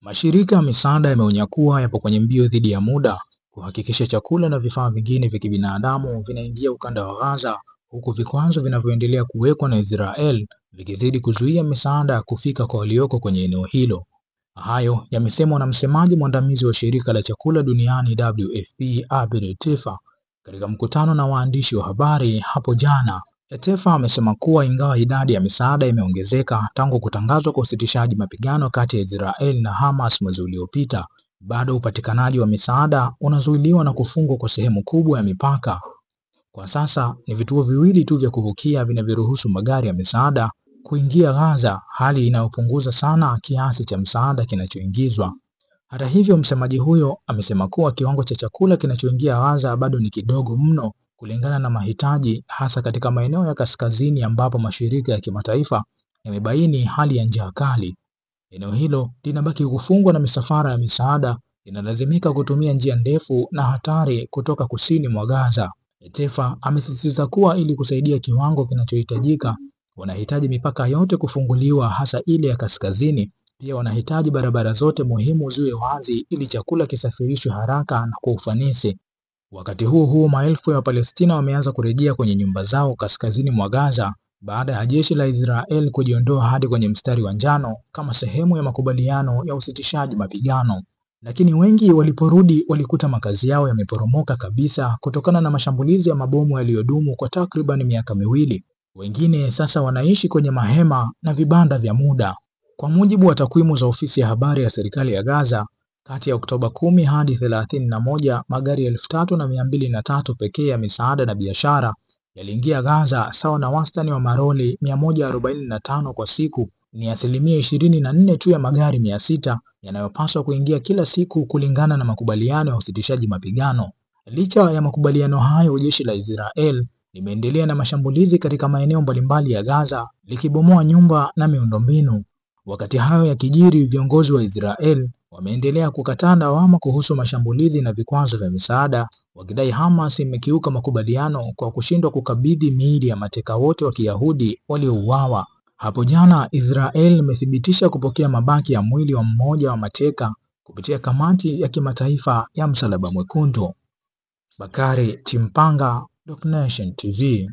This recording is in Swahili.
Mashirika ya misaada yameonya kuwa yapo kwenye mbio dhidi ya muda kuhakikisha chakula na vifaa vingine vya kibinadamu vinaingia ukanda wa Gaza, huku vikwazo vinavyoendelea kuwekwa na Israel vikizidi kuzuia misaada kufika kwa walioko kwenye eneo hilo. Hayo yamesemwa na msemaji mwandamizi wa shirika la chakula duniani WFP, Abir Tefa, katika mkutano na waandishi wa habari hapo jana. Tefa amesema kuwa ingawa idadi ya misaada imeongezeka tangu kutangazwa kwa usitishaji mapigano kati ya Israel na Hamas mwezi uliopita, bado upatikanaji wa misaada unazuiliwa na kufungwa kwa sehemu kubwa ya mipaka. Kwa sasa ni vituo viwili tu vya kuvukia vinavyoruhusu magari ya misaada kuingia Gaza, hali inayopunguza sana kiasi cha msaada kinachoingizwa. Hata hivyo, msemaji huyo amesema kuwa kiwango cha chakula kinachoingia Gaza bado ni kidogo mno kulingana na mahitaji, hasa katika maeneo ya kaskazini ambapo mashirika ya kimataifa yamebaini hali ya njaa kali. Eneo hilo linabaki kufungwa na misafara ya misaada inalazimika kutumia njia ndefu na hatari kutoka kusini mwa Gaza. Tefa amesisitiza kuwa ili kusaidia kiwango kinachohitajika, wanahitaji mipaka yote kufunguliwa, hasa ile ya kaskazini. Pia wanahitaji barabara zote muhimu ziwe wazi ili chakula kisafirishwe haraka na kwa ufanisi. Wakati huo huo, maelfu ya Palestina wameanza kurejea kwenye nyumba zao kaskazini mwa Gaza baada ya jeshi la Israel kujiondoa hadi kwenye mstari wa njano kama sehemu ya makubaliano ya usitishaji mapigano. Lakini wengi waliporudi walikuta makazi yao yameporomoka kabisa kutokana na mashambulizi ya mabomu yaliyodumu kwa takriban miaka miwili. Wengine sasa wanaishi kwenye mahema na vibanda vya muda. Kwa mujibu wa takwimu za ofisi ya habari ya serikali ya Gaza, kati ya Oktoba 10 hadi 31, magari 3203 pekee ya misaada na biashara yaliingia Gaza, sawa na wastani wa maroli 145 kwa siku. Ni asilimia 24 tu ya magari 600 yanayopaswa kuingia kila siku kulingana na makubaliano ya usitishaji mapigano. Licha ya makubaliano hayo, jeshi la Israel limeendelea na mashambulizi katika maeneo mbalimbali ya Gaza, likibomoa nyumba na miundombinu. Wakati hayo yakijiri, viongozi wa Israel wameendelea kukataa lawama kuhusu mashambulizi na vikwazo vya misaada, wakidai Hamas imekiuka makubaliano kwa kushindwa kukabidhi miili ya mateka wote wa Kiyahudi waliouawa. Hapo jana, Israel imethibitisha kupokea mabaki ya mwili wa mmoja wa mateka kupitia kamati ya kimataifa ya Msalaba Mwekundu. Bakari Chimpanga, Doc Nation TV.